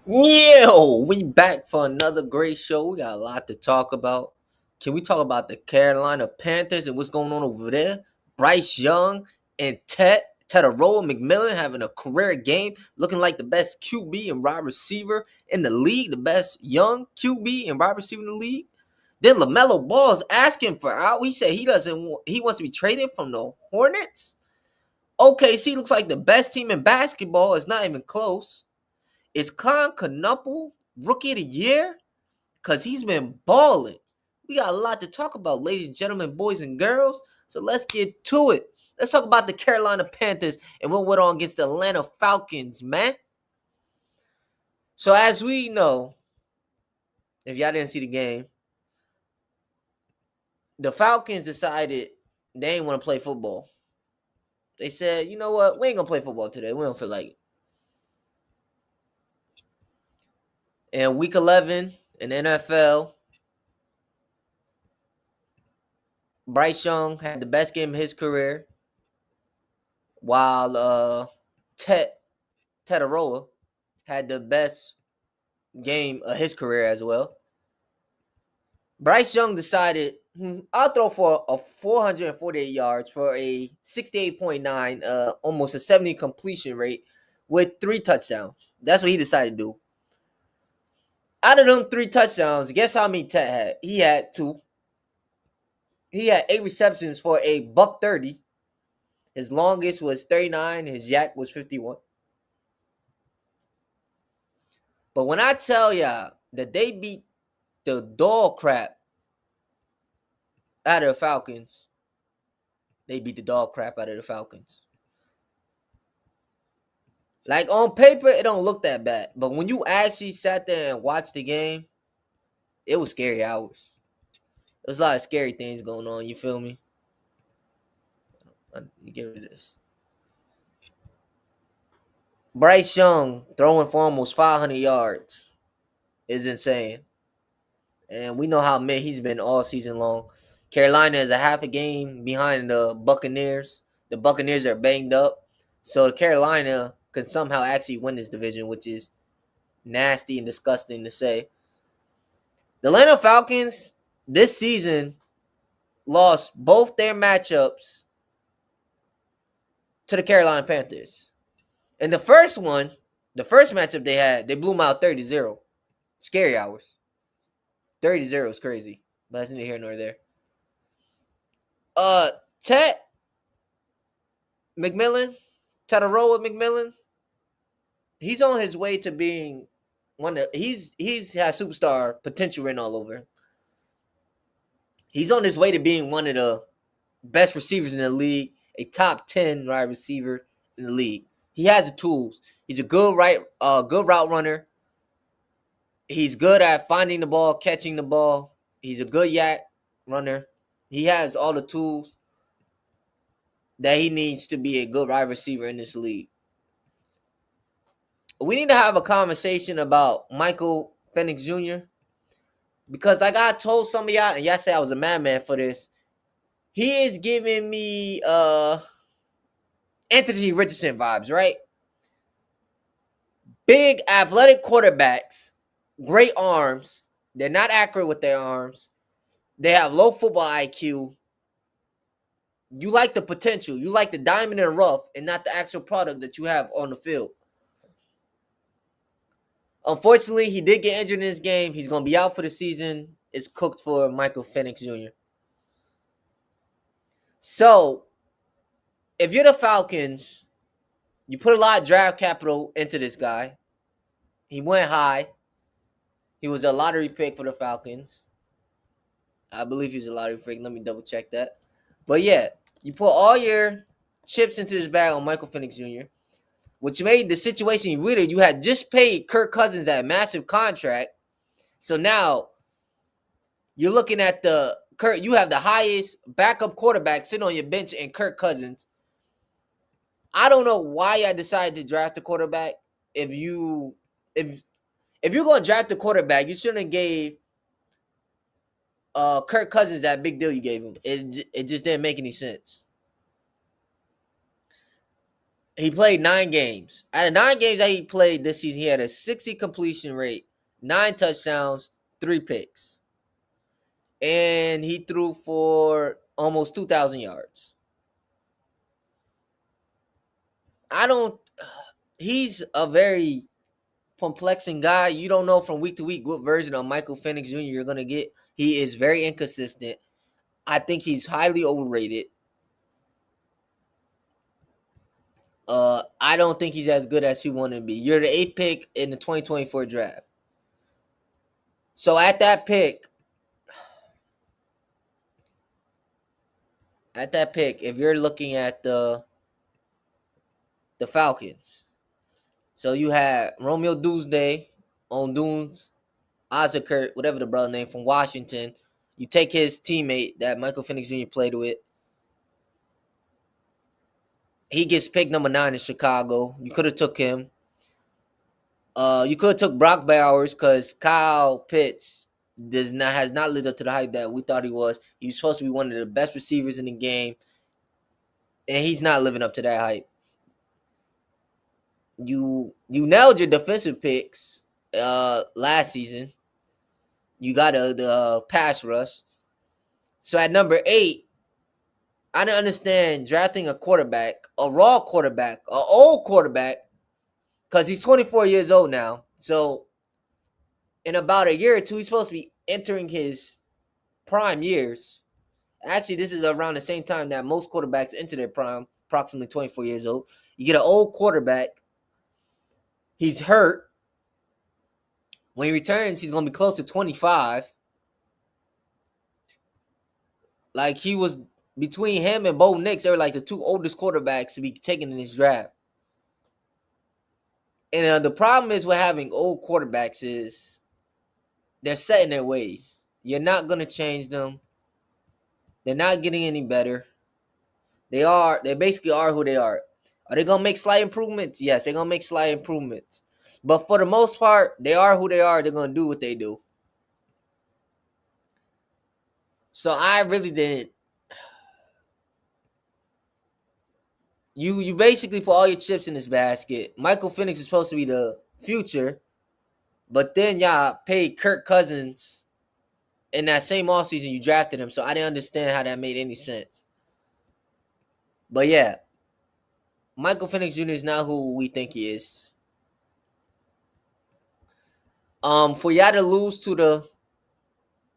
Yo, we back for another great show. We got a lot to talk about. Can we talk about the Carolina Panthers and what's going on over there? Bryce Young and Tetairoa McMillan having a career game, looking like the best QB and wide receiver in the league, the best young QB and wide receiver in the league. Then LaMelo Ball's asking for out. He said he wants to be traded from the Hornets. OKC looks like the best team in basketball. It's not even close. Is Con Knuckle rookie of the year? Because he's been balling. We got a lot to talk about, ladies and gentlemen, boys and girls. So let's get to it. Let's talk about the Carolina Panthers and what went on against the Atlanta Falcons, man. So as we know, if y'all didn't see the game, the Falcons decided they didn't want to play football. They said, you know what? We ain't going to play football today. We don't feel like it. And week 11 in the NFL, Bryce Young had the best game of his career, while Tetairoa had the best game of his career as well. Bryce Young decided, I'll throw for a 448 yards for a 68.9, almost a 70 completion rate with 3 touchdowns. That's what he decided to do. Out of them 3 touchdowns, guess how many Tet had? He had 2. He had 8 receptions for a buck 30. His longest was 39. His yak was 51. But when I tell y'all that they beat the dog crap out of the Falcons, they beat the dog crap out of the Falcons. Like on paper, it don't look that bad. But when you actually sat there and watched the game, it was scary hours. There's a lot of scary things going on. You feel me? You get rid of this. Bryce Young throwing for almost 500 yards is insane. And we know how mad he's been all season long. Carolina is a half a game behind the Buccaneers. The Buccaneers are banged up. So Carolina can somehow actually win this division, which is nasty and disgusting to say. The Atlanta Falcons this season lost both their matchups to the Carolina Panthers. And the first matchup they had, they blew them out 30-0. Scary hours. 30-0 is crazy. But that's neither here nor there. Tetairoa McMillan, he's on his way to being he's has superstar potential written all over. He's on his way to being one of the best receivers in the league, a top 10 wide receiver in the league. He has the tools. He's a good route runner. He's good at finding the ball, catching the ball. He's a good yak runner. He has all the tools that he needs to be a good wide receiver in this league. We need to have a conversation about Michael Penix Jr. because like I told some of y'all, and y'all said I was a madman for this. He is giving me Anthony Richardson vibes, right? Big athletic quarterbacks, great arms. They're not accurate with their arms. They have low football IQ. You like the potential. You like the diamond in the rough and not the actual product that you have on the field. Unfortunately, he did get injured in this game. He's going to be out for the season. It's cooked for Michael Penix Jr. So, if you're the Falcons, you put a lot of draft capital into this guy. He went high. He was a lottery pick for the Falcons. I believe he was a lottery pick. Let me double check that. But yeah, you put all your chips into this bag on Michael Penix Jr., which made the situation weirder. You had just paid Kirk Cousins that massive contract. So now you're looking at you have the highest backup quarterback sitting on your bench in Kirk Cousins. I don't know why I decided to draft a quarterback. If you're going to draft a quarterback, you shouldn't have gave Kirk Cousins that big deal you gave him. It just didn't make any sense. He played 9 games. Out of 9 games that he played this season, he had a 60 completion rate, 9 touchdowns, 3 picks. And he threw for almost 2,000 yards. I don't. He's a very perplexing guy. You don't know from week to week what version of Michael Penix Jr. you're going to get. He is very inconsistent. I think he's highly overrated. I don't think he's as good as he wanted to be. You're the 8th pick in the 2024 draft. So at that pick, if you're looking at the Falcons, so you had Romeo Doomsday on Dunes, Ozakert, whatever the brother name from Washington. You take his teammate that Michael Penix Jr. played with. He gets pick number 9 in Chicago. You could have took him. You could have took Brock Bowers because Kyle Pitts has not lived up to the hype that we thought he was. He was supposed to be one of the best receivers in the game, and he's not living up to that hype. You nailed your defensive picks last season. You got the pass rush. So at number 8, I didn't understand drafting a quarterback, a raw quarterback, an old quarterback, because he's 24 years old now. So in about a year or two, he's supposed to be entering his prime years. Actually, this is around the same time that most quarterbacks enter their prime, approximately 24 years old. You get an old quarterback. He's hurt. When he returns, he's going to be close to 25. Like, he was between him and Bo Nix, they were like the 2 oldest quarterbacks to be taken in this draft. And the problem is with having old quarterbacks is they're set in their ways. You're not going to change them. They're not getting any better. They basically are who they are. Are they going to make slight improvements? Yes, they're going to make slight improvements. But for the most part, they are who they are. They're going to do what they do. So I really didn't. You basically put all your chips in this basket. Michael Penix is supposed to be the future, but then y'all paid Kirk Cousins in that same offseason you drafted him. So I didn't understand how that made any sense. But yeah, Michael Penix Jr. is not who we think he is. For y'all to lose to the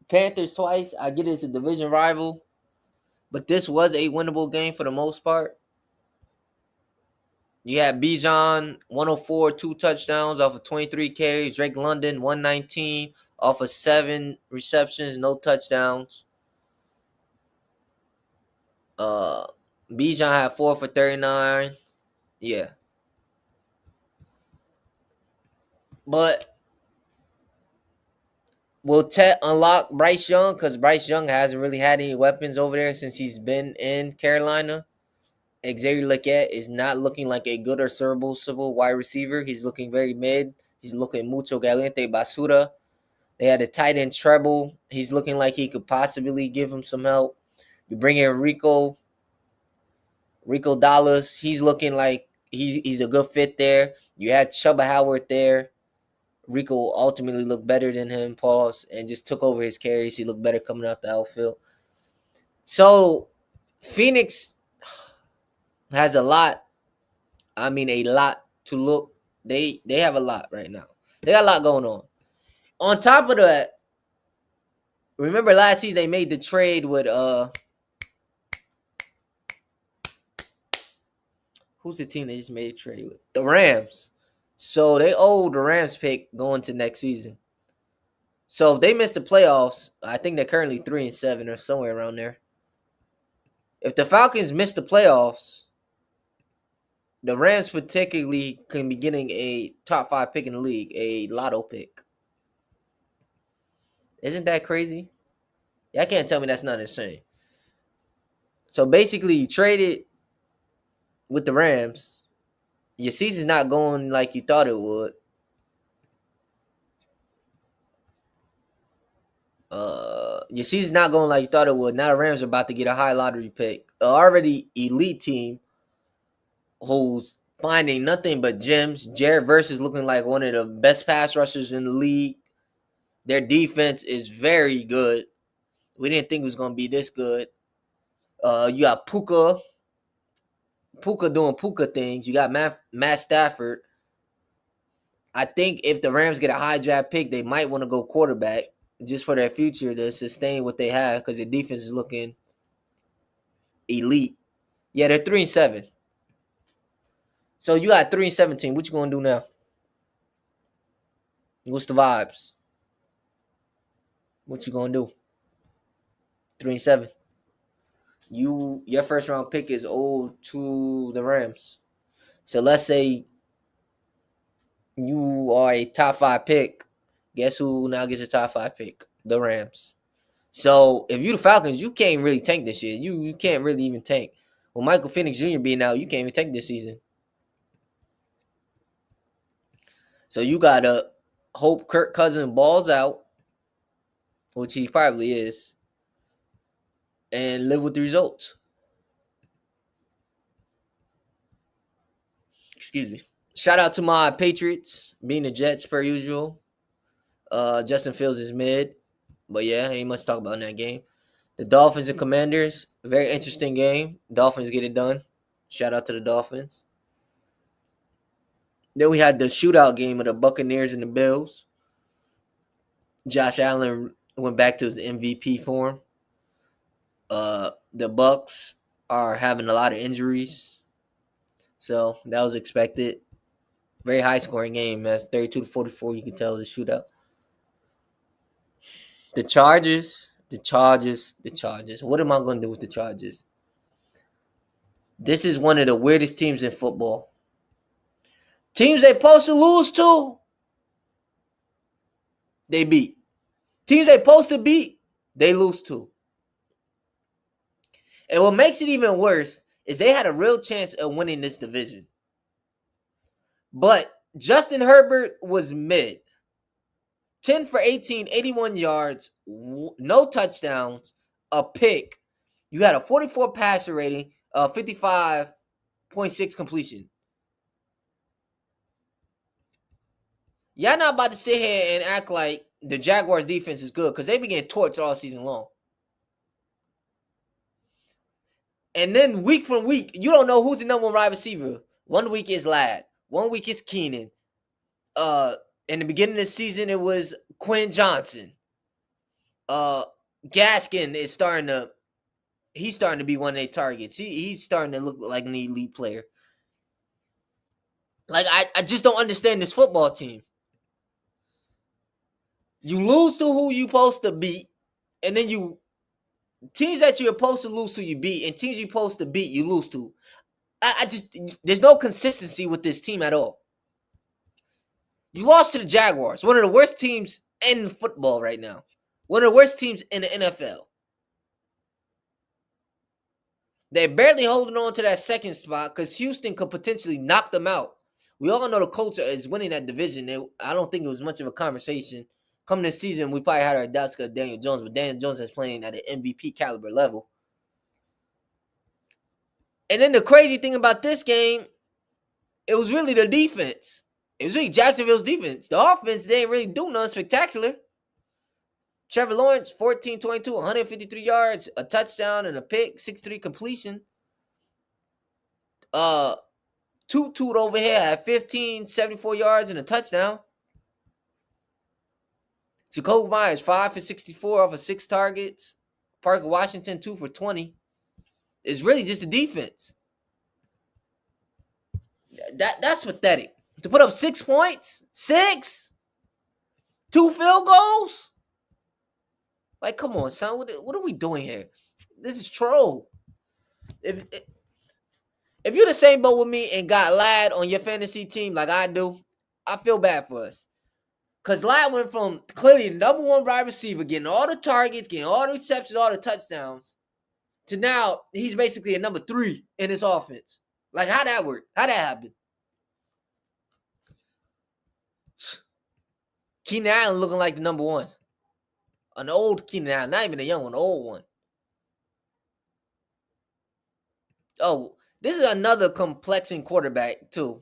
Panthers twice, I get it's a division rival, but this was a winnable game for the most part. You had Bijan 104, 2 touchdowns off of 23 carries. Drake London 119 off of 7 receptions, no touchdowns. Bijan had 4 for 39. Yeah. But will Tet unlock Bryce Young? Because Bryce Young hasn't really had any weapons over there since he's been in Carolina. Xavier Leggett is not looking like a good or serviceable wide receiver. He's looking very mid. He's looking mucho caliente basura. They had a tight end treble. He's looking like he could possibly give him some help. You bring in Rico Dallas. He's looking like he's a good fit there. You had Chuba Howard there. Rico ultimately looked better than him, pause, and just took over his carries. He looked better coming out the outfield. So Phoenix has a lot to look. They have a lot right now. They got a lot going on. On top of that, remember last season they made the trade with who's the team they just made a trade with? The Rams. So they owe the Rams pick going to next season. So if they miss the playoffs, I think they're currently 3-7 or somewhere around there. If the Falcons miss the playoffs, the Rams particularly can be getting a top 5 pick in the league, a lotto pick. Isn't that crazy? Y'all can't tell me that's not insane. So basically, you traded with the Rams. Your season's not going like you thought it would. Your season's not going like you thought it would. Now the Rams are about to get a high lottery pick. An already elite team who's finding nothing but gems. Jared Verse is looking like one of the best pass rushers in the league. Their defense is very good. We didn't think it was going to be this good. You got Puka doing Puka things. You got Matt Stafford. I think if the Rams get a high draft pick, they might want to go quarterback just for their future to sustain what they have because their defense is looking elite. Yeah, they're 3-7. So you got 3-17. What you gonna do now? What's the vibes? What you gonna do? 3-7. Your first round pick is owed to the Rams. So let's say you are a top 5 pick. Guess who now gets a top 5 pick? The Rams. So if you the Falcons, you can't really tank this year. You can't really even tank. With Michael Penix Jr. being out, you can't even tank this season. So you gotta hope Kirk Cousins balls out, which he probably is, and live with the results. Excuse me. Shout out to my Patriots, being the Jets per usual. Justin Fields is mid, but yeah, ain't much to talk about in that game. The Dolphins and Commanders, very interesting game. Dolphins get it done. Shout out to the Dolphins. Then we had the shootout game of the Buccaneers and the Bills. Josh Allen went back to his MVP form. The Bucs are having a lot of injuries, so that was expected. Very high scoring game. That's 32-44. You can tell the shootout. The Chargers. What am I going to do with the Chargers? This is one of the weirdest teams in football. Teams they supposed to lose to, they beat. Teams they supposed to beat, they lose to. And what makes it even worse is they had a real chance of winning this division. But Justin Herbert was mid. 10 for 18, 81 yards, no touchdowns, a pick. You had a 44 passer rating, 55.6 completion. Y'all not about to sit here and act like the Jaguars defense is good because they been getting torched all season long. And then week from week, you don't know who's the number one wide receiver. 1 week is Ladd. 1 week is Keenan. In the beginning of the season, it was Quinn Johnson. Gaskin is starting to be one of their targets. He's starting to look like an elite player. Like, I just don't understand this football team. You lose to who you supposed to beat, and then teams that you're supposed to lose to, you beat, and teams you're supposed to beat, you lose to. There's no consistency with this team at all. You lost to the Jaguars, one of the worst teams in football right now. One of the worst teams in the NFL. They're barely holding on to that second spot because Houston could potentially knock them out. We all know the Colts is winning that division. I don't think it was much of a conversation. Coming this season, we probably had our doubts because of Daniel Jones, but Daniel Jones is playing at an MVP caliber level. And then the crazy thing about this game, it was really the defense. It was really Jacksonville's defense. The offense didn't really do nothing spectacular. Trevor Lawrence, 14-22, 153 yards, a touchdown and a pick, 6-3 completion. Toot over here had 74 yards and a touchdown. Jacoby Myers, 5 for 64 off of 6 targets. Parker Washington, 2 for 20. It's really just the defense. That's pathetic. To put up 6 points? 6? 2 field goals? Like, come on, son. What are we doing here? This is troll. If you're the same boat with me and got Ladd on your fantasy team like I do, I feel bad for us. Because Ladd went from clearly the number one wide receiver, getting all the targets, getting all the receptions, all the touchdowns, to now he's basically a number 3 in his offense. Like, how'd that work? How'd that happen? Keenan Allen looking like the number 1. An old Keenan Allen, not even a young one, an old one. Oh, This is another complexing quarterback too.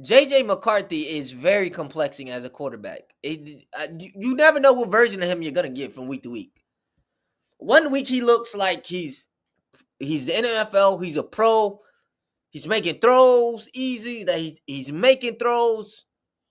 JJ McCarthy is very complexing as a quarterback. You never know what version of him you're gonna get from week to week. One week he looks like he's the NFL, he's a pro, he's making throws easy, that he's making throws,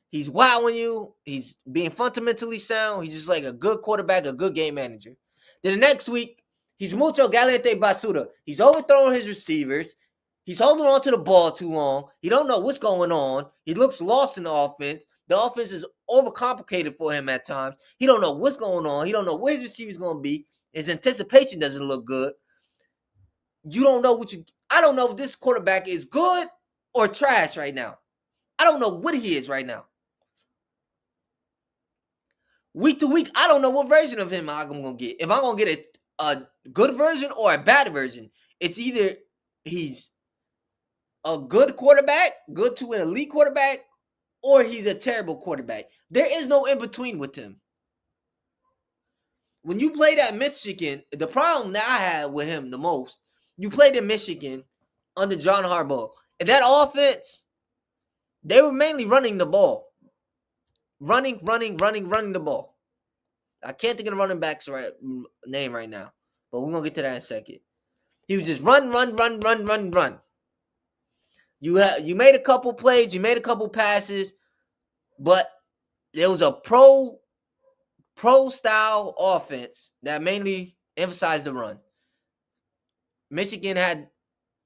he's wowing you, he's being fundamentally sound, he's just like a good quarterback, a good game manager. Then the next week, he's mucho galante basura. He's overthrowing his receivers. He's holding on to the ball too long. He don't know what's going on. He looks lost in the offense. The offense is overcomplicated for him at times. He don't know what's going on. He don't know where his receiver's going to be. His anticipation doesn't look good. You don't know I don't know if this quarterback is good or trash right now. I don't know what he is right now. Week to week, I don't know what version of him I'm going to get. If I'm going to get a good version or a bad version, it's either he's a good quarterback, good to an elite quarterback, or he's a terrible quarterback. There is no in between with him. When you played at Michigan, the problem that I had with him the most, you played in Michigan under John Harbaugh. And that offense, they were mainly running the ball. Running the ball. I can't think of the running back's name right now, but we're going to get to that in a second. He was just run. You made a couple plays, you made a couple passes, but there was a pro style offense that mainly emphasized the run. Michigan had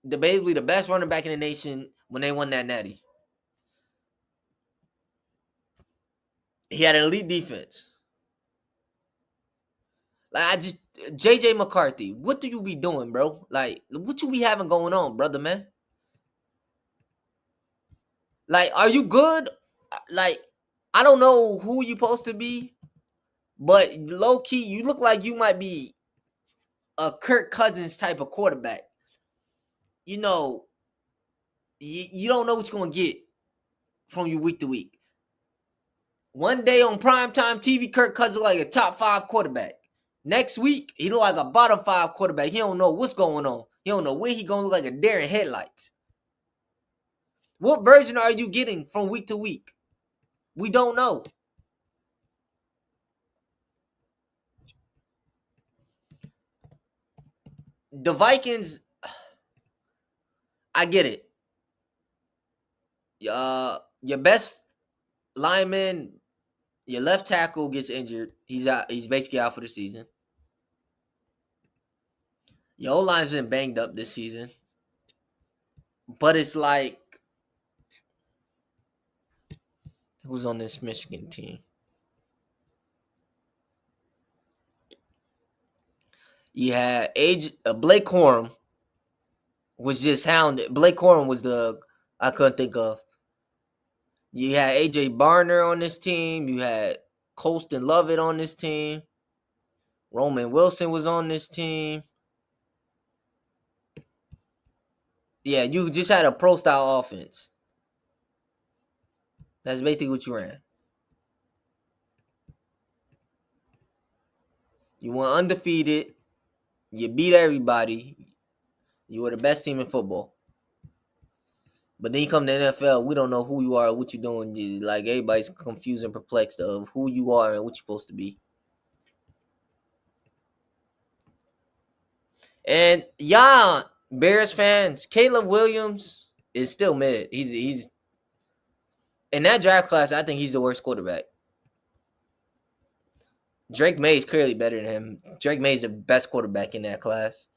debatably the best running back in the nation when they won that natty. He had an elite defense. Like JJ McCarthy, what do you be doing, bro? Like, what you be having going on, brother, man? Like, are you good? Like, I don't know who you supposed to be, but low key, you look like you might be a Kirk Cousins type of quarterback. You know, you don't know what you're gonna get from you week to week. One day on primetime TV, Kirk Cousins like a top 5 quarterback. Next week, he look like a bottom 5 quarterback. He don't know what's going on. He don't know where he gonna look like a deer in headlights. What version are you getting from week to week? We don't know. The Vikings, I get it. Your best lineman, your left tackle gets injured. He's out. He's basically out for the season. Your O-line's been banged up this season. But it's like, who's on this Michigan team? You had Blake Corum was just hounded. Blake Corum was I couldn't think of. You had AJ Barner on this team. You had Colston Lovett on this team. Roman Wilson was on this team. Yeah, you just had a pro style offense. That's basically what you ran. You went undefeated. You beat everybody. You were the best team in football. But then you come to the NFL, we don't know who you are, what you're doing. Like, everybody's confused and perplexed of who you are and what you're supposed to be. And yeah, Bears fans, Caleb Williams is still mid. He's in that draft class. I think he's the worst quarterback. Drake May is clearly better than him. Drake May is the best quarterback in that class.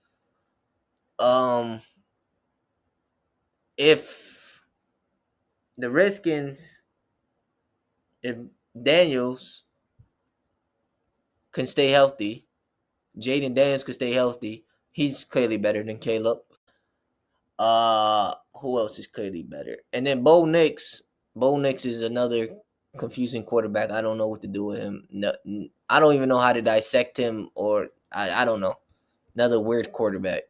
If the Redskins, if Daniels can stay healthy, Jaden Daniels can stay healthy, he's clearly better than Caleb. Who else is clearly better? And then Bo Nix. Bo Nix is another confusing quarterback. I don't know what to do with him. No, I don't even know how to dissect him, or I don't know. Another weird quarterback.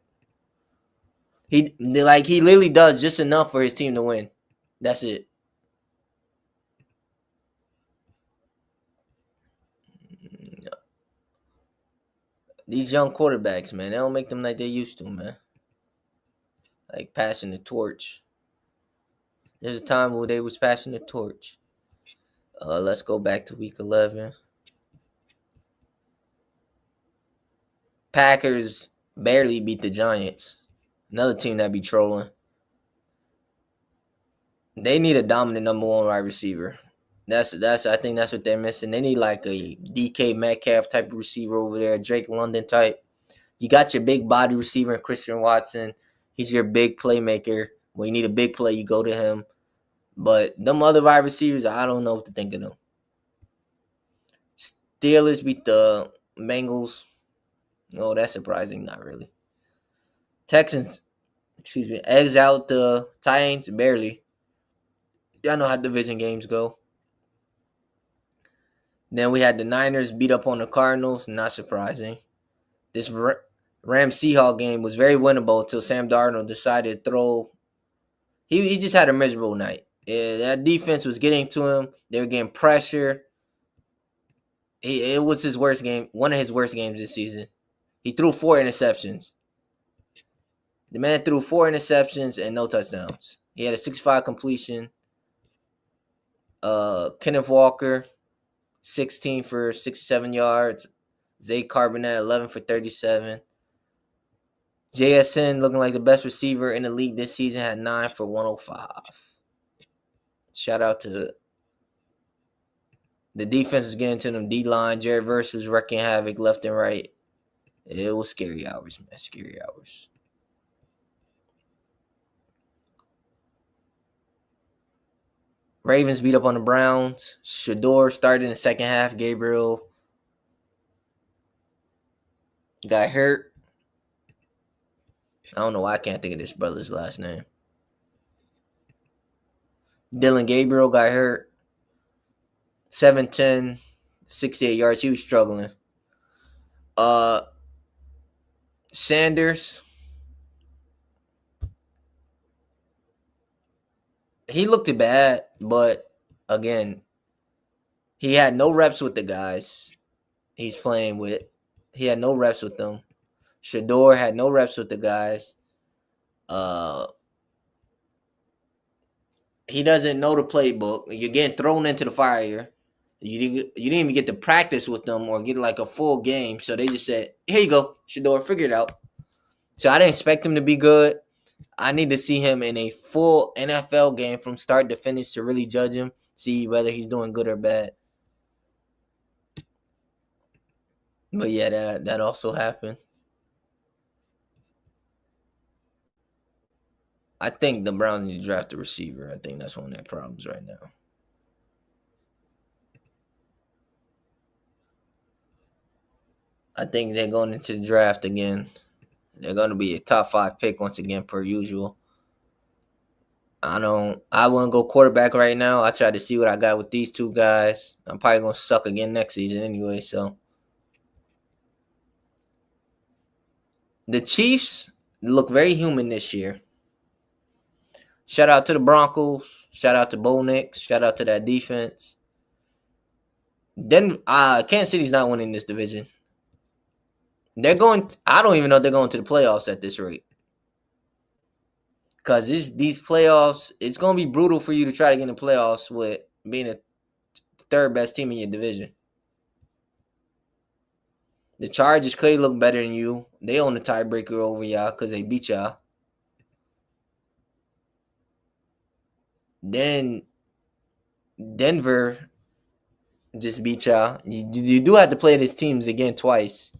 He literally does just enough for his team to win. That's it. These young quarterbacks, man, they don't make them like they used to, man. like passing the torch. There's a time where they was passing the torch. Let's go back to week 11. Packers barely beat the Giants. Another team that be trolling. They need a dominant number one wide receiver. That's I think that's what they're missing. They need like a DK Metcalf type of receiver over there, Drake London type. You got your big body receiver in Christian Watson. He's your big playmaker. When you need a big play, you go to him. But them other wide receivers, I don't know what to think of them. Steelers beat the Bengals. No, that's surprising. Not really. Texans, eggs out the Titans barely. Y'all know how division games go. Then we had the Niners beat up on the Cardinals. Not surprising. This Rams-Seahawks game was very winnable until Sam Darnold decided to throw. He just had a miserable night. Yeah, that defense was getting to him. They were getting pressure. It was his worst game, one of his worst games this season. He threw 4 interceptions. The man threw 4 interceptions and no touchdowns. He had a 65 completion. Kenneth Walker, 16 for 67 yards. Zay Carbonet, 11 for 37. JSN, looking like the best receiver in the league this season, had 9 for 105. Shout out to the defense was getting to them D-line. Jared Verse was wrecking havoc left and right. It was scary hours, man. Scary hours. Ravens beat up on the Browns. Shador started in the second half. Gabriel got hurt. I don't know why I can't think of this brother's last name. Dylan Gabriel got hurt. 7'10", 68 yards. He was struggling. Sanders. He looked bad, but again, he had no reps with the guys he's playing with. He had no reps with them. Shador had no reps with the guys. He doesn't know the playbook. You're getting thrown into the fire. You didn't even get to practice with them or get like a full game. So they just said, here you go, Shador, figure it out. So I didn't expect him to be good. I need to see him in a full NFL game from start to finish to really judge him, see whether he's doing good or bad. But yeah, that also happened. I think the Browns need to draft a receiver. I think that's one of their problems right now. I think they're going into the draft again. They're going to be a top 5 pick once again, per usual. I wouldn't go quarterback right now. I try to see what I got with these two guys. I'm probably going to suck again next season anyway, so. The Chiefs look very human this year. Shout out to the Broncos. Shout out to Bo Nix. Shout out to that defense. Then Kansas City's not winning this division. I don't even know if they're going to the playoffs at this rate. Because these playoffs, it's going to be brutal for you to try to get in the playoffs with being the third best team in your division. The Chargers clearly look better than you. They own the tiebreaker over y'all because they beat y'all. Then Denver just beat y'all. You do have to play these teams again twice.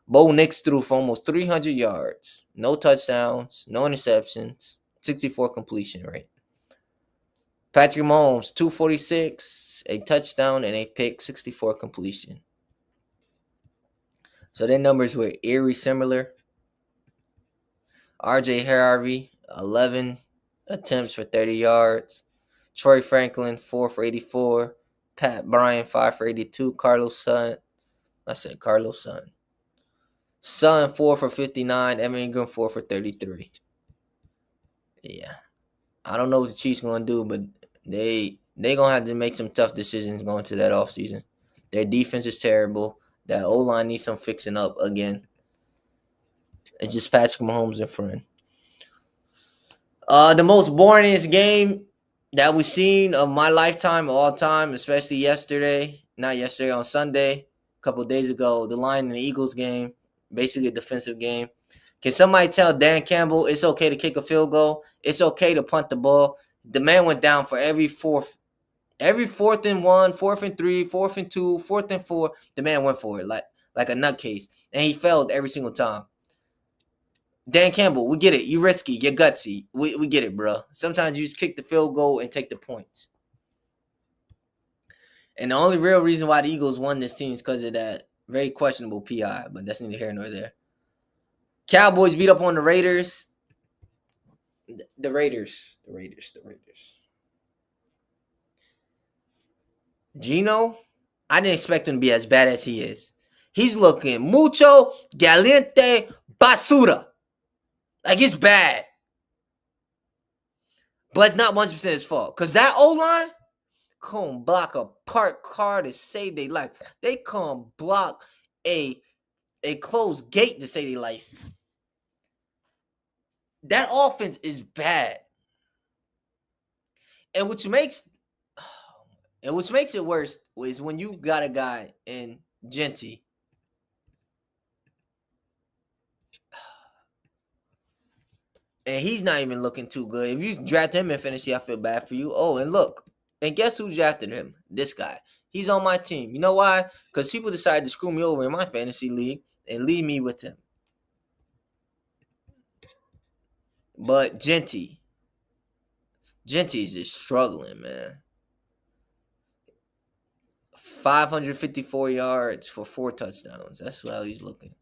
Bo Nix threw for almost 300 yards. No touchdowns, no interceptions, 64 completion rate. Patrick Mahomes, 246, a touchdown and a pick, 64 completion. So their numbers were eerie similar. RJ Harvey, 11 attempts for 30 yards. Troy Franklin, 4 for 84. Pat Bryant, 5 for 82. Carlos Sutton. Sutton, 4 for 59. Evan Ingram, 4 for 33. Yeah. I don't know what the Chiefs going to do, but they going to have to make some tough decisions going to that offseason. Their defense is terrible. That O-line needs some fixing up again. It's just Patrick Mahomes in front. The most boringest game that we've seen of my lifetime, of all time, especially yesterday. Not yesterday, on Sunday, a couple of days ago, the Lions and the Eagles game, basically a defensive game. Can somebody tell Dan Campbell it's okay to kick a field goal? It's okay to punt the ball. The man went down for every fourth and one, fourth and three, fourth and two, fourth and four. The man went for it like a nutcase, and he failed every single time. Dan Campbell, we get it. You risky, you're gutsy. We get it, bro. Sometimes you just kick the field goal and take the points. And the only real reason why the Eagles won this team is because of that very questionable PI, but that's neither here nor there. Cowboys beat up on the Raiders. The Raiders. Gino, I didn't expect him to be as bad as he is. He's looking mucho caliente basura. Like, it's bad. But it's not 100% his fault. Because that O-line come block a parked car to save their life. They come block a closed gate to save their life. That offense is bad. And which makes it worse is when you got a guy in Genty. And he's not even looking too good. If you draft him in fantasy, I feel bad for you. Oh, and look. And guess who drafted him? This guy. He's on my team. You know why? Because people decided to screw me over in my fantasy league and leave me with him. But Genty's just struggling, man. 554 yards for 4 touchdowns. That's how he's looking.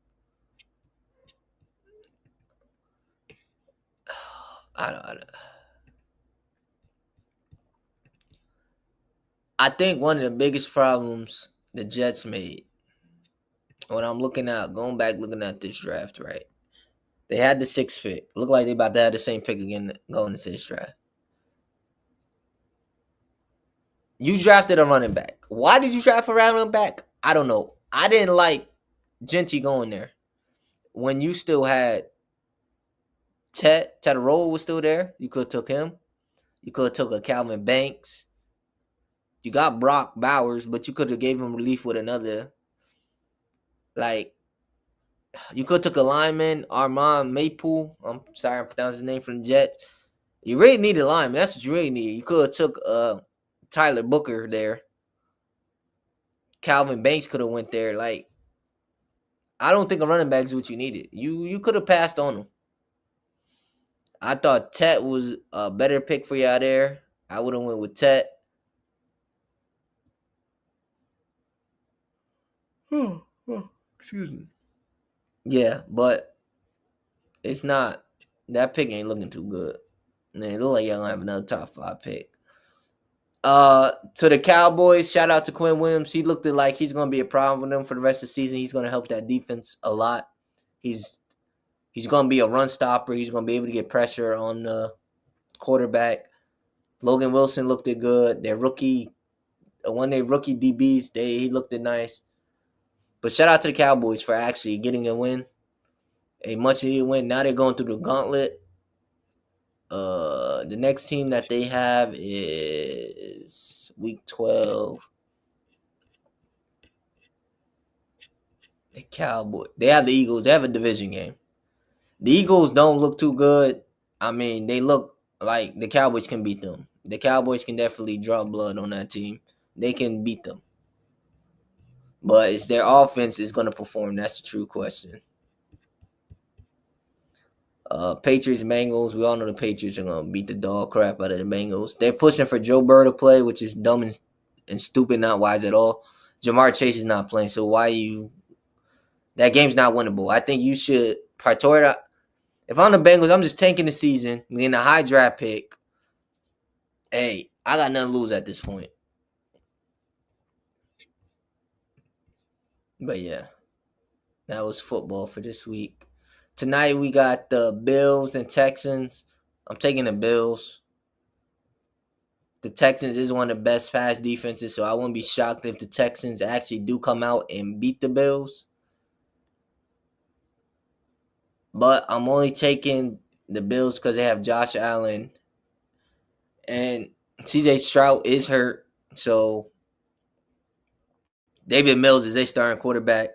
I think one of the biggest problems the Jets made when I'm looking at this draft, right? They had the 6th pick. Look like they about to have the same pick again going into this draft. You drafted a running back. Why did you draft a running back? I don't know. I didn't like Genty going there when you still had Tetairoa was still there. You could have took him. You could have took a Calvin Banks. You got Brock Bowers, but you could have gave him relief with another. Like, you could have took a lineman, Armand Maypool. I'm sorry, I pronounced his name, from the Jets. You really needed a lineman. That's what you really need. You could have took Tyler Booker there. Calvin Banks could have went there. Like, I don't think a running back is what you needed. You could have passed on him. I thought Tet was a better pick for you out there. I would have went with Tet. Excuse me. Yeah, but it's not. That pick ain't looking too good. And it look like y'all gonna have another top 5 pick. To the Cowboys, shout out to Quinn Williams. He looked like he's gonna be a problem for them for the rest of the season. He's gonna help that defense a lot. He's gonna be a run stopper. He's gonna be able to get pressure on the quarterback. Logan Wilson looked good. Their rookie, one of their rookie DBs, he looked nice. But shout out to the Cowboys for actually getting a win, a much needed win. Now they're going through the gauntlet. The next team that they have is week 12. The Cowboys. They have the Eagles. They have a division game. The Eagles don't look too good. I mean, they look like the Cowboys can beat them. The Cowboys can definitely draw blood on that team. They can beat them. But it's their offense is going to perform. That's the true question. Patriots, Bengals. We all know the Patriots are going to beat the dog crap out of the Bengals. They're pushing for Joe Burrow to play, which is dumb and stupid, not wise at all. Jamar Chase is not playing, so that game's not winnable. I think you should prioritize. If I'm the Bengals, I'm just tanking the season, getting a high draft pick. Hey, I got nothing to lose at this point. But yeah, that was football for this week. Tonight we got the Bills and Texans. I'm taking the Bills. The Texans is one of the best pass defenses, so I wouldn't be shocked if the Texans actually do come out and beat the Bills. But I'm only taking the Bills because they have Josh Allen and CJ Stroud is hurt. So David Mills is a starting quarterback.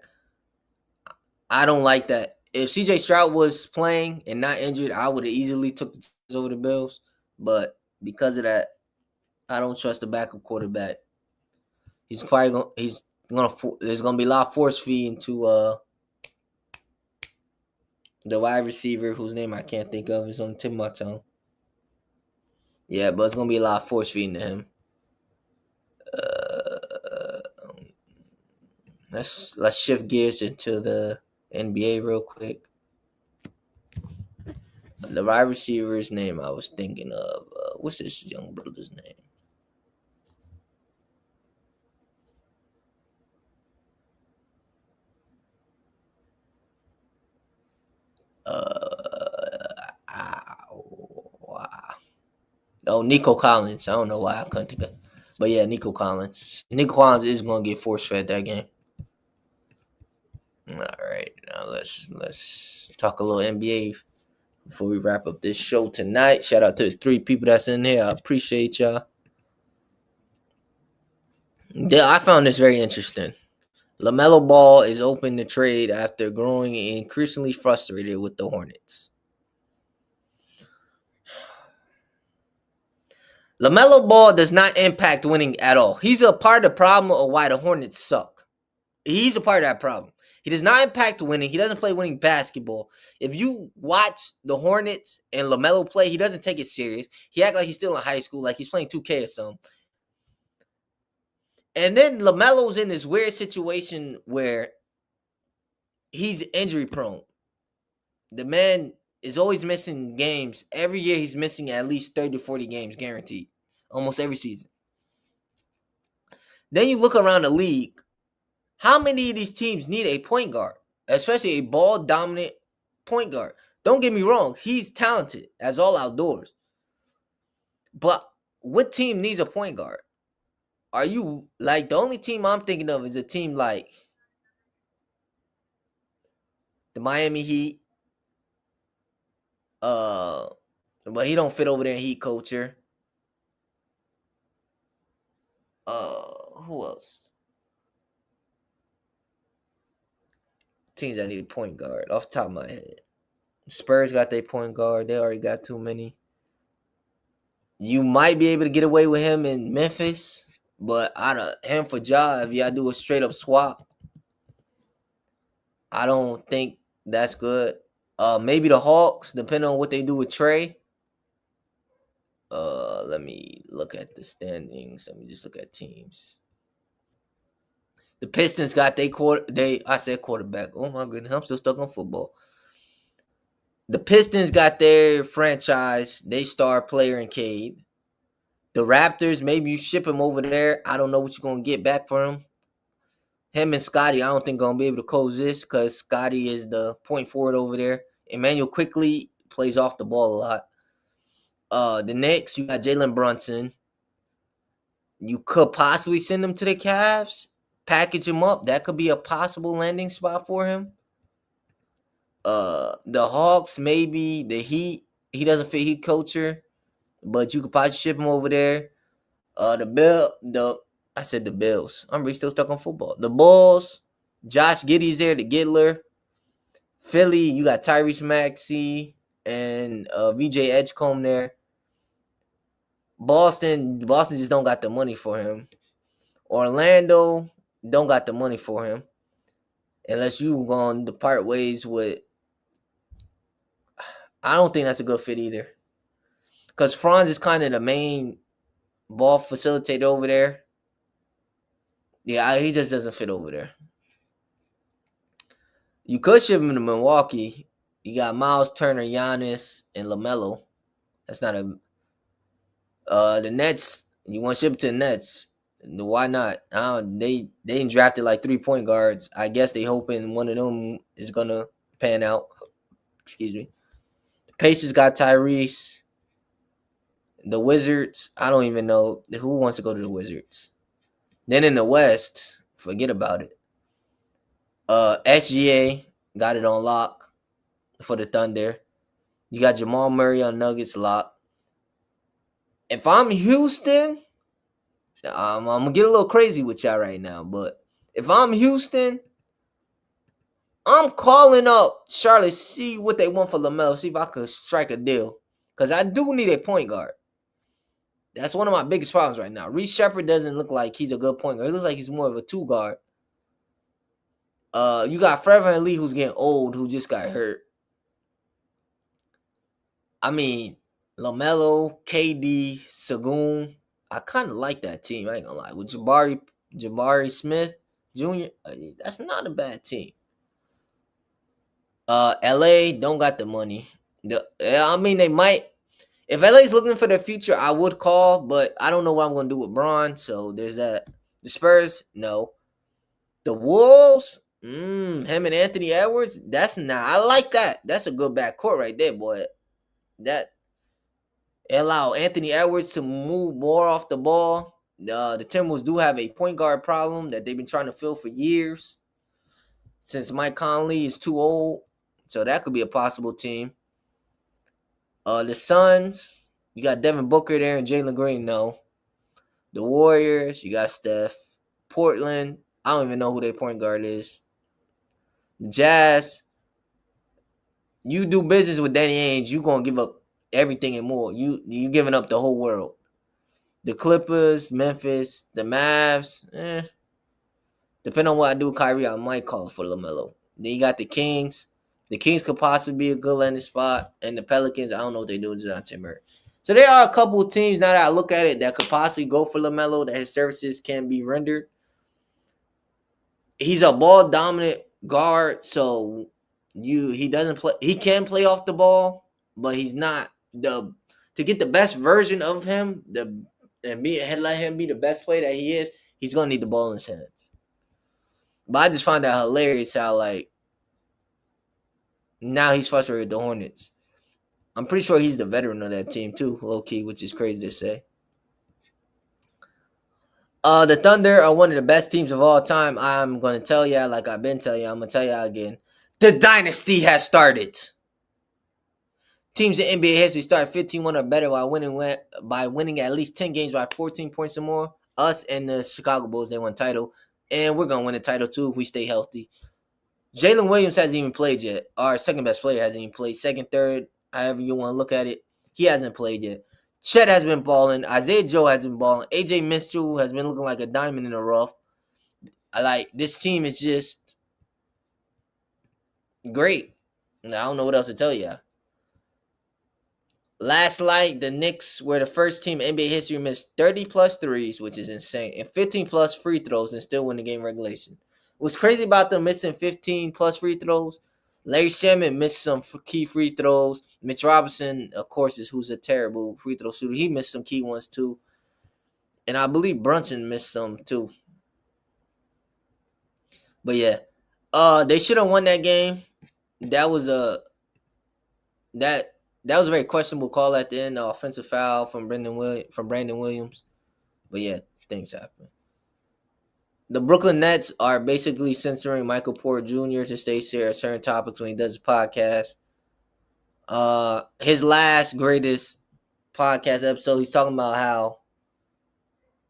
I don't like that. If CJ Stroud was playing and not injured, I would have easily took the Titans over the Bills. But because of that, I don't trust the backup quarterback. There's gonna be a lot of force feeding to the wide receiver whose name I can't think of. It's on the tip of my tongue. Yeah, but it's gonna be a lot of force feeding to him. Uh, let's shift gears into the NBA real quick. The wide receiver's name I was thinking of. What's this young brother's name? Oh, Nico Collins. I don't know why I couldn't think of. But yeah, Nico Collins. Nico Collins is gonna get force fed that game. All right, now let's talk a little NBA before we wrap up this show tonight. Shout out to the 3 people that's in here. I appreciate y'all. Yeah, I found this very interesting. LaMelo Ball is open to trade after growing increasingly frustrated with the Hornets. LaMelo Ball does not impact winning at all. He's a part of the problem of why the Hornets suck. He's a part of that problem. He does not impact winning. He doesn't play winning basketball. If you watch the Hornets and LaMelo play, he doesn't take it serious. He acts like he's still in high school, like he's playing 2K or something. And then LaMelo's in this weird situation where he's injury prone. The man is always missing games. Every year he's missing at least 30 to 40 games guaranteed. Almost every season. Then you look around the league. How many of these teams need a point guard? Especially a ball-dominant point guard. Don't get me wrong. He's talented as all outdoors. But what team needs a point guard? Are you like the only team I'm thinking of is a team like the Miami Heat. But he don't fit over there in Heat culture. Who else? Teams that need a point guard off the top of my head. Spurs got their point guard. They already got too many. You might be able to get away with him in Memphis, but out of him for Ja, if y'all do a straight up swap, I don't think that's good. Maybe the Hawks, depending on what they do with Trey. Let me look at the standings. Let me just look at teams. The Pistons got I said quarterback. Oh my goodness, I'm still stuck on football. The Pistons got their franchise, they star player in Cade. The Raptors, maybe you ship him over there. I don't know what you're gonna get back for him. Him and Scotty, I don't think gonna be able to coexist because Scotty is the point forward over there. Emmanuel quickly plays off the ball a lot. The Knicks, you got Jalen Brunson. You could possibly send him to the Cavs, package him up. That could be a possible landing spot for him. The Hawks, maybe the Heat. He doesn't fit Heat culture, but you could probably ship him over there. I said the Bills. I'm really still stuck on football. The Bulls, Josh Giddey's there, the Giddler. Philly, you got Tyrese Maxey and VJ Edgecombe there. Boston just don't got the money for him. Orlando don't got the money for him. Unless you going to part ways with, I don't think that's a good fit either. Because Franz is kind of the main ball facilitator over there. Yeah, he just doesn't fit over there. You could ship him to Milwaukee. You got Miles Turner, Giannis, and LaMelo. That's not a. The Nets. You want to ship to the Nets? Why not? They ain't drafted like 3-point guards. I guess they hoping one of them is gonna pan out. Excuse me. The Pacers got Tyrese. The Wizards. I don't even know who wants to go to the Wizards. Then in the West, forget about it. SGA got it on lock for the Thunder. You got Jamal Murray on Nuggets lock. If I'm Houston, I'm gonna get a little crazy with y'all right now, but if I'm Houston, I'm calling up Charlotte, see what they want for LaMelo, see if I could strike a deal. Because I do need a point guard. That's one of my biggest problems right now. Reece Shepard doesn't look like he's a good point guard. He looks like he's more of a two guard. You got Forever Lee, who's getting old, who just got hurt. I mean, LaMelo, KD, Sagoon. I kind of like that team. I ain't gonna lie. With Jabari Smith Jr., that's not a bad team. LA don't got the money. I mean, they might. If LA's looking for the future, I would call, but I don't know what I'm gonna do with Bron. So there's that. The Spurs, no. The Wolves, him and Anthony Edwards, that's not. I like that. That's a good backcourt right there, boy. That allow Anthony Edwards to move more off the ball. The Timberwolves do have a point guard problem that they've been trying to fill for years, since Mike Conley is too old. So that could be a possible team. The Suns, you got Devin Booker there and Jalen Green. No. The Warriors, you got Steph. Portland, I don't even know who their point guard is. The Jazz, you do business with Danny Ainge, you gonna give up everything and more. You giving up the whole world. The Clippers, Memphis, the Mavs, depending on what I do with Kyrie, I might call for LaMelo. Then you got the Kings. The Kings could possibly be a good landing spot. And the Pelicans, I don't know what they do with DeJounte Murray. So there are a couple of teams, now that I look at it, that could possibly go for LaMelo, that his services can be rendered. He's a ball dominant guard, so he doesn't play. He can play off the ball, but he's not to get the best version of him. Let him be the best player that he is. He's gonna need the ball in his hands. But I just find that hilarious how now he's frustrated with the Hornets. I'm pretty sure he's the veteran of that team too, low key, which is crazy to say. The Thunder are one of the best teams of all time. I'm going to tell you, like I've been telling you, I'm going to tell you again. The dynasty has started. Teams in NBA history start 15-1 or better by winning at least 10 games by 14 points or more. Us and the Chicago Bulls, they won title. And we're going to win the title too if we stay healthy. Jalen Williams hasn't even played yet. Our second best player hasn't even played. Second, third, however you want to look at it. He hasn't played yet. Chet has been balling. Isaiah Joe has been balling. AJ Mitchell has been looking like a diamond in the rough. This team is just great. I don't know what else to tell you. Last night, the Knicks were the first team in NBA history to miss 30-plus threes, which is insane, and 15-plus free throws and still win the game regulation. What's crazy about them missing 15-plus free throws, Larry Sherman missed some key free throws. Mitch Robinson, of course, who's a terrible free throw shooter. He missed some key ones, too. And I believe Brunson missed some, too. But, yeah. They should have won that game. That was a very questionable call at the end. The offensive foul from Brandon Williams. But, yeah, things happen. The Brooklyn Nets are basically censoring Michael Porter Jr. to stay serious certain topics when he does his podcast. His last greatest podcast episode, he's talking about how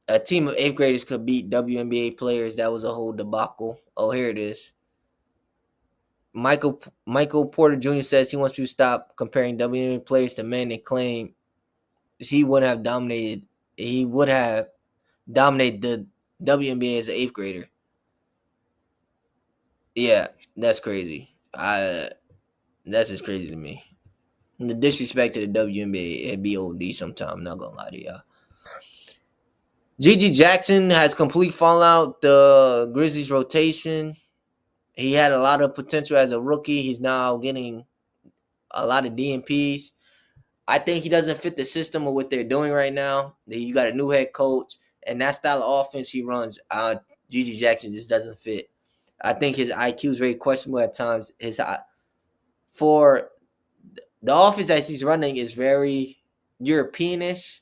a team of 8th graders could beat WNBA players. That was a whole debacle. Oh, here it is. Michael Porter Jr. says he wants people to stop comparing WNBA players to men and claim he would have dominated the WNBA as an 8th grader. Yeah, that's crazy. That's just crazy to me. The disrespect to the WNBA, it'd be OD sometime. I'm not gonna lie to y'all. Gigi Jackson has complete fallout. The Grizzlies rotation. He had a lot of potential as a rookie. He's now getting a lot of DNPs. I think he doesn't fit the system of what they're doing right now. You got a new head coach, and that style of offense he runs, Gigi Jackson just doesn't fit. I think his IQ is very questionable at times. For the offense that he's running is very Europeanish,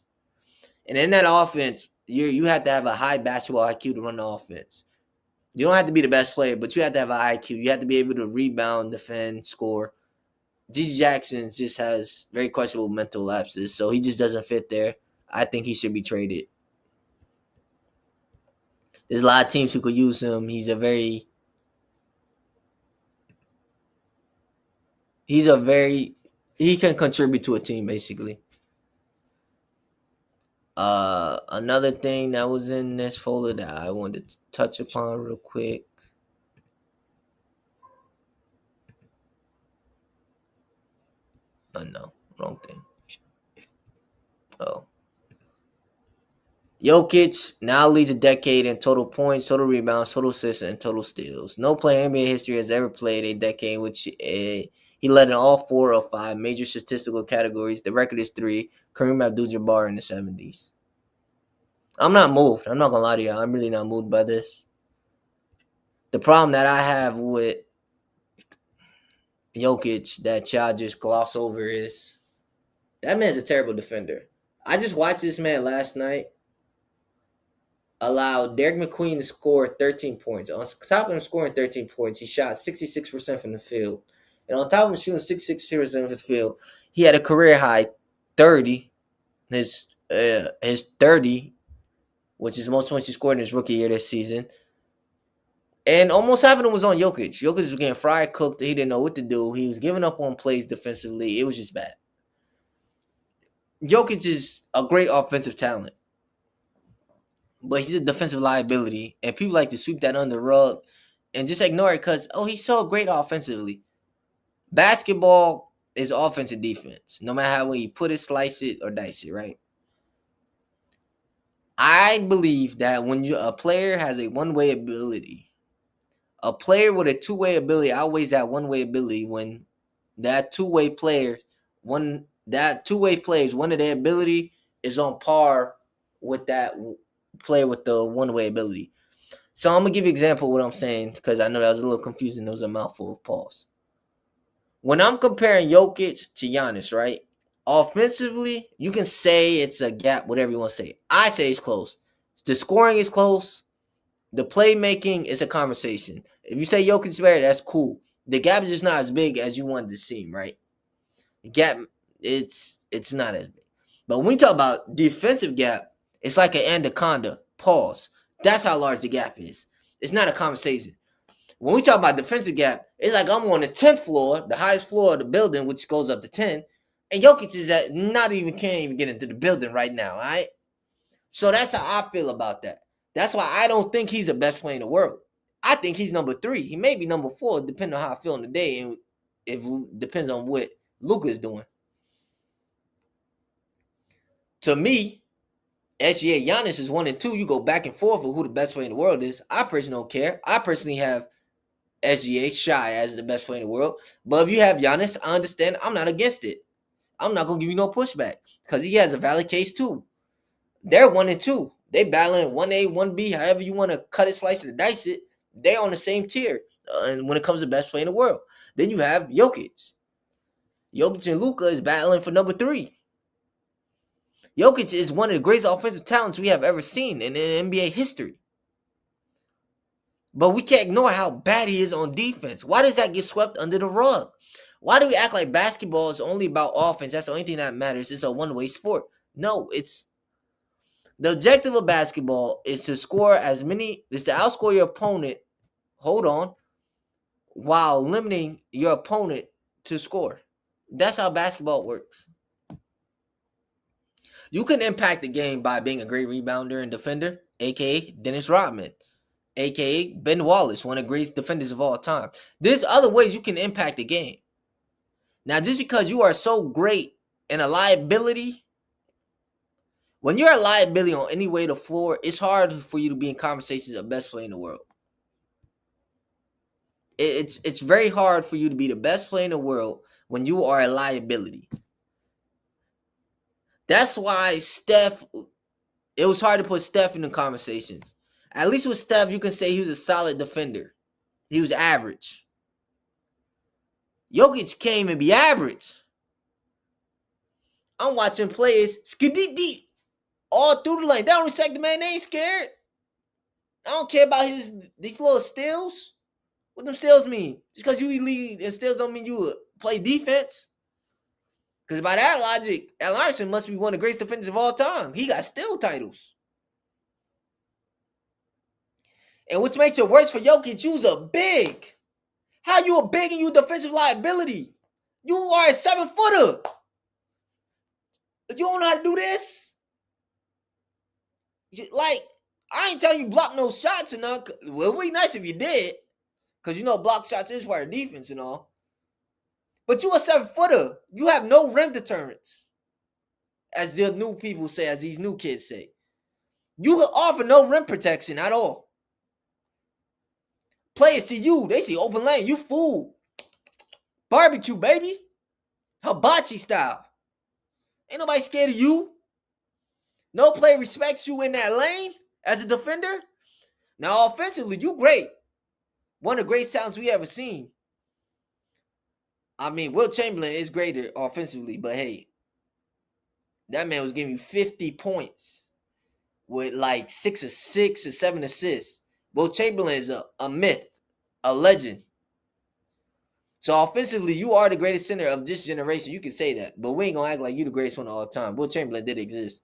and in that offense, you have to have a high basketball IQ to run the offense. You don't have to be the best player, but you have to have an IQ. You have to be able to rebound, defend, score. G.G. Jackson just has very questionable mental lapses, so he just doesn't fit there. I think he should be traded. There's a lot of teams who could use him. He can contribute to a team basically. Another thing that was in this folder that I wanted to touch upon real quick. Oh no, wrong thing. Oh. Jokic now leads a decade in total points, total rebounds, total assists, and total steals. No player in NBA history has ever played a decade in which he led in all 4 of 5 major statistical categories. The record is 3. Kareem Abdul-Jabbar in the 70s. I'm not moved. I'm not going to lie to you. I'm really not moved by this. The problem that I have with Jokic that y'all just gloss over is that man's a terrible defender. I just watched this man last night allowed Derek McQueen to score 13 points. On top of him scoring 13 points, he shot 66% from the field. And on top of him shooting 66% of the field, he had a career high 30. His 30, which is the most points he scored in his rookie year this season. And almost half of them was on Jokic. Jokic was getting fried, cooked. He didn't know what to do. He was giving up on plays defensively. It was just bad. Jokic is a great offensive talent, but he's a defensive liability, and people like to sweep that under the rug and just ignore it because, he's so great offensively. Basketball is offense and defense, no matter how you put it, slice it, or dice it, right? I believe that when a player has a one-way ability, a player with a two-way ability outweighs that one-way ability when that two-way player, one of their ability is on par with that player with the one-way ability. So I'm going to give you an example of what I'm saying because I know that was a little confusing. There was a mouthful of pause. When I'm comparing Jokic to Giannis, right? Offensively, you can say it's a gap, whatever you want to say. I say it's close. The scoring is close. The playmaking is a conversation. If you say Jokic is better, that's cool. The gap is just not as big as you wanted to seem, right? The gap, it's not as big. But when we talk about defensive gap, it's like an anaconda. Pause. That's how large the gap is. It's not a conversation. When we talk about defensive gap, it's like I'm on the 10th floor, the highest floor of the building, which goes up to 10, and Jokic is can't even get into the building right now, all right? So that's how I feel about that. That's why I don't think he's the best player in the world. I think he's number 3. He may be number 4, depending on how I feel in the day, and it depends on what Luka is doing. To me, SGA Giannis is 1 and 2. You go back and forth with who the best player in the world is. I personally don't care. I personally have SGA Shy as the best player in the world. But if you have Giannis, I understand. I'm not against it. I'm not going to give you no pushback because he has a valid case too. They're 1 and 2. They battling 1A, 1B, however you want to cut it, slice it, and dice it. They're on the same tier and when it comes to best player in the world. Then you have Jokic. Jokic and Luka is battling for number 3. Jokic is one of the greatest offensive talents we have ever seen in NBA history. But we can't ignore how bad he is on defense. Why does that get swept under the rug? Why do we act like basketball is only about offense? That's the only thing that matters. It's a one-way sport. No, it's the objective of basketball is to outscore your opponent, while limiting your opponent to score. That's how basketball works. You can impact the game by being a great rebounder and defender, aka Dennis Rodman, aka Ben Wallace, one of the greatest defenders of all time. There's other ways you can impact the game. Now, just because you are so great and a liability, when you're a liability on any way to the floor, it's hard for you to be in conversations of best player in the world. It's very hard for you to be the best player in the world when you are a liability. That's why it was hard to put Steph in the conversations. At least with Steph, you can say he was a solid defender. He was average. Jokic came and be average. I'm watching players skiddy all through the lane. They don't respect the man. They ain't scared. I don't care about these little steals. What them steals mean? Just because you lead in steals don't mean you a play defense. Because by that logic, Allen Iverson must be one of the greatest defenders of all time. He got steal titles. And which makes it worse for Jokic, you's a big. How you a big and you a defensive liability? You are a 7-footer. You don't know how to do this? I ain't telling you block no shots and all. Well, it would be nice if you did. Because you know block shots is part of defense and all. But you a 7-footer. You have no rim deterrence. As the new people say, as these new kids say. You can offer no rim protection at all. Players see you. They see open lane. You fool. Barbecue, baby. Hibachi style. Ain't nobody scared of you. No player respects you in that lane as a defender. Now, offensively, you great. One of the greatest talents we ever seen. I mean, Will Chamberlain is greater offensively, but hey, that man was giving you 50 points with like 6 or 7 assists. Will Chamberlain is a myth, a legend. So offensively, you are the greatest center of this generation. You can say that, but we ain't gonna act like you the greatest one of all time. Will Chamberlain did exist,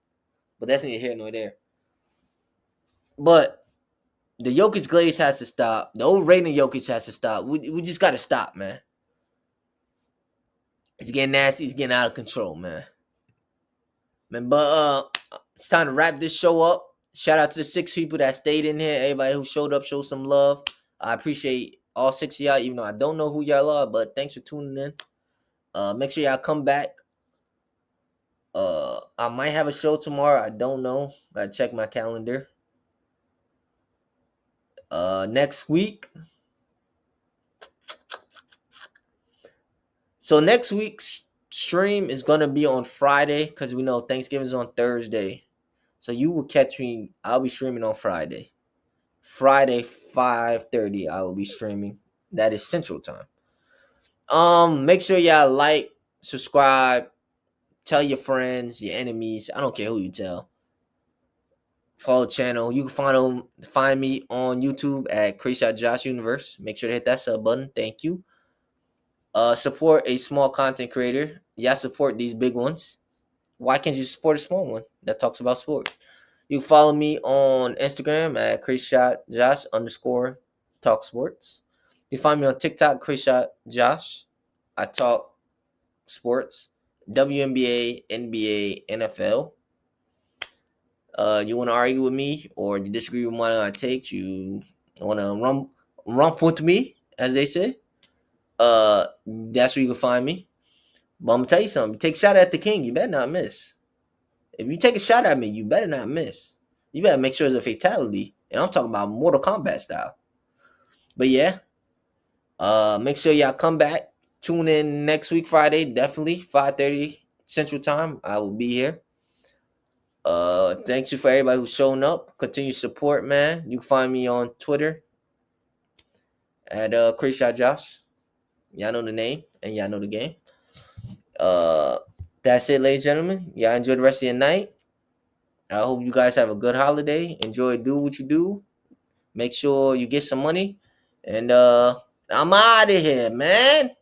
but that's neither here nor there. But the Jokic glaze has to stop. The overrating Jokic has to stop. We just got to stop, man. It's getting nasty. It's getting out of control, man. But it's time to wrap this show up. Shout out to the 6 people that stayed in here. Everybody who showed up, show some love. I appreciate all 6 of y'all, even though I don't know who y'all are, but thanks for tuning in. Make sure y'all come back. I might have a show tomorrow. I don't know. Gotta check my calendar. Next week. So next week's stream is gonna be on Friday because we know Thanksgiving is on Thursday. So you will catch me. I'll be streaming on Friday. Friday 5:30. I will be streaming. That is Central Time. Make sure y'all like, subscribe, tell your friends, your enemies. I don't care who you tell. Follow the channel. You can find me on YouTube at Crazy Josh Universe. Make sure to hit that sub button. Thank you. Support a small content creator. Yeah, support these big ones. Why can't you support a small one that talks about sports? You can follow me on Instagram at CrazyShotJosh_talk sports. You can find me on TikTok, CrazyShotJosh. I talk sports, WNBA, NBA, NFL. You want to argue with me or you disagree with my takes? You want to rump with me, as they say? That's where you can find me. But I'm gonna tell you something. You take a shot at the king, you better not miss. If you take a shot at me, you better not miss. You better make sure it's a fatality. And I'm talking about Mortal Kombat style. But yeah. Make sure y'all come back. Tune in next week, Friday, definitely 5:30 Central Time. I will be here. Thanks you for everybody who's showing up. Continue support, man. You can find me on Twitter at Crazy Shot Josh. Y'all know the name and y'all know the game. That's it, ladies and gentlemen. Y'all enjoy the rest of your night. I hope you guys have a good holiday. Enjoy, do what you do. Make sure you get some money. And I'm out of here, man.